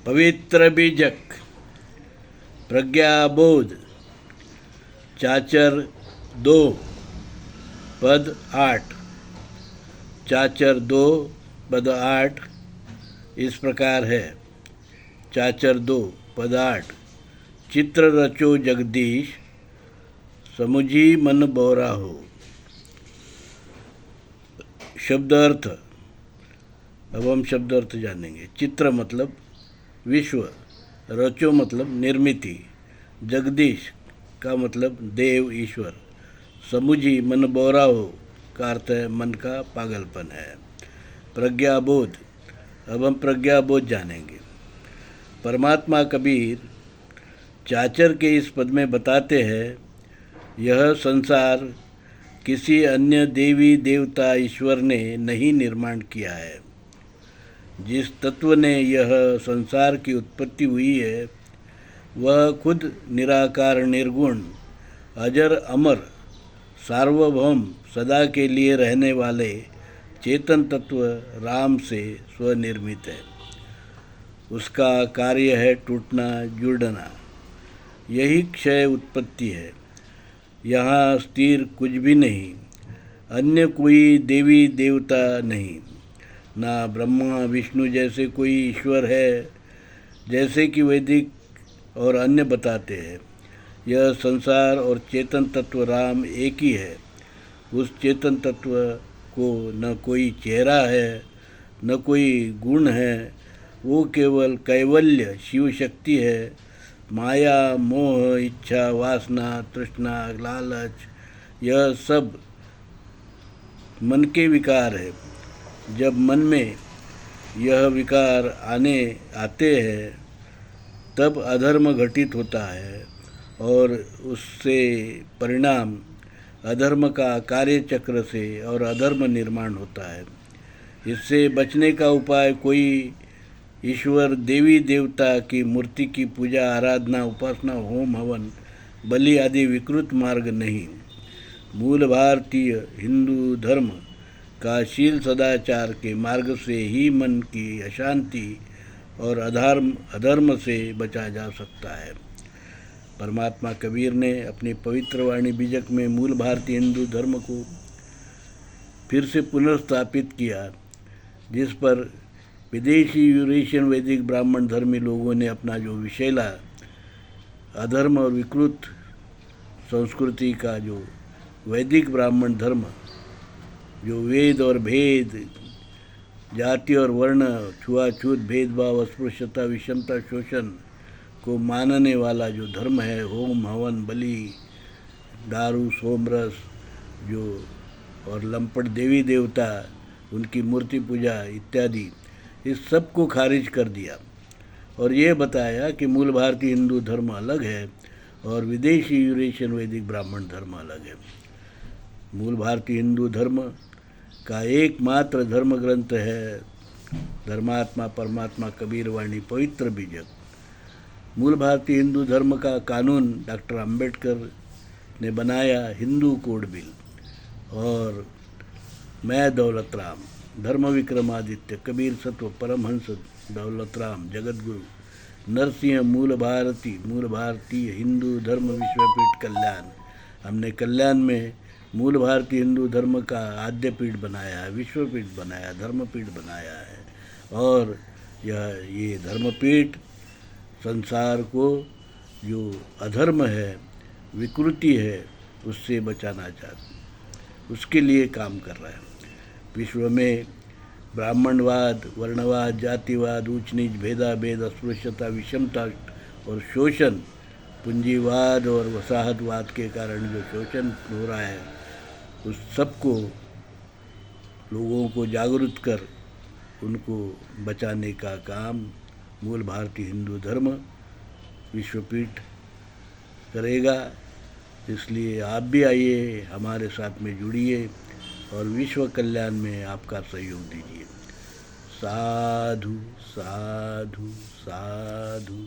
पवित्र बीजक, प्रज्ञाबोध, चाचर 2 पद 8। चाचर 2 पद 8 इस प्रकार है। चाचर 2 पद 8। चित्र रचो जगदीश, समुझी मन बोरा हो। शब्द अर्थ। अब हम शब्द अर्थ जानेंगे। चित्र मतलब विश्व, रचो मतलब निर्मिति, जगदीश का मतलब देव ईश्वर, समुझी मन बोरा हो का अर्थ है मन का पागलपन है। प्रज्ञाबोध। अब हम प्रज्ञाबोध जानेंगे। परमात्मा कबीर चाचर के इस पद में बताते हैं, यह संसार किसी अन्य देवी देवता ईश्वर ने नहीं निर्माण किया है। जिस तत्व ने यह संसार की उत्पत्ति हुई है वह खुद निराकार, निर्गुण, अजर, अमर, सार्वभौम, सदा के लिए रहने वाले चेतन तत्व राम से स्वनिर्मित है। उसका कार्य है टूटना, जुड़ना। यही क्षय उत्पत्ति है। यहाँ स्थिर कुछ भी नहीं, अन्य कोई देवी देवता नहीं, ना ब्रह्मा विष्णु जैसे कोई ईश्वर है जैसे कि वैदिक और अन्य बताते हैं। यह संसार और चेतन तत्व राम एक ही है। उस चेतन तत्व को न कोई चेहरा है, न कोई गुण है। वो केवल कैवल्य शिव शक्ति है। माया, मोह, इच्छा, वासना, तृष्णा, लालच, यह सब मन के विकार है। जब मन में यह विकार आते हैं तब अधर्म घटित होता है और उससे परिणाम अधर्म का कार्यचक्र से और अधर्म निर्माण होता है। इससे बचने का उपाय कोई ईश्वर, देवी देवता की मूर्ति की पूजा, आराधना, उपासना, होम हवन, बलि आदि विकृत मार्ग नहीं। मूल भारतीय हिंदू धर्म का शील सदाचार के मार्ग से ही मन की अशांति और अधर्म से बचा जा सकता है। परमात्मा कबीर ने अपनी पवित्र वाणी बीजक में मूल भारतीय हिंदू धर्म को फिर से पुनर्स्थापित किया, जिस पर विदेशी यूरेशियन वैदिक ब्राह्मण धर्मी लोगों ने अपना जो विषैला अधर्म और विकृत संस्कृति का जो वैदिक ब्राह्मण धर्म, जो वेद और भेद, जाति और वर्ण, छुआछूत, भेदभाव, अस्पृश्यता, विषमता, शोषण को मानने वाला जो धर्म है, होम हवन, बलि, दारू, सोमरस जो और लंपट देवी देवता, उनकी मूर्ति पूजा इत्यादि, इस सब को खारिज कर दिया और ये बताया कि मूल भारतीय हिंदू धर्म अलग है और विदेशी यूरेशियन वैदिक ब्राह्मण धर्म अलग है। मूल भारतीय हिंदू धर्म का एकमात्र धर्म ग्रंथ है धर्मात्मा परमात्मा कबीर वाणी पवित्र बीजक। मूल भारतीय हिंदू धर्म का कानून डॉक्टर अंबेडकर ने बनाया हिंदू कोड बिल, और मैं दौलत राम, धर्म विक्रमादित्य, कबीर सत्व, परमहंस दौलत राम, जगत गुरु नरसिंह, मूल भारतीय हिंदू धर्म विश्वपीठ कल्याण, हमने कल्याण में मूल भारतीय हिंदू धर्म का आद्य पीठ बनाया है, विश्वपीठ बनाया, धर्मपीठ बनाया है। और ये धर्मपीठ संसार को जो अधर्म है, विकृति है, उससे बचाना चाहता, उसके लिए काम कर रहा है। विश्व में ब्राह्मणवाद, वर्णवाद, जातिवाद, ऊंच नीच, भेदाभेद, अस्पृश्यता, विषमता और शोषण, पूंजीवाद और वसाहतवाद के कारण जो शोषण हो रहा है, उस सबको लोगों को जागरूक कर उनको बचाने का काम मूल भारतीय हिंदू धर्म विश्वपीठ करेगा। इसलिए आप भी आइए, हमारे साथ में जुड़िए और विश्व कल्याण में आपका सहयोग दीजिए। साधु साधु साधु।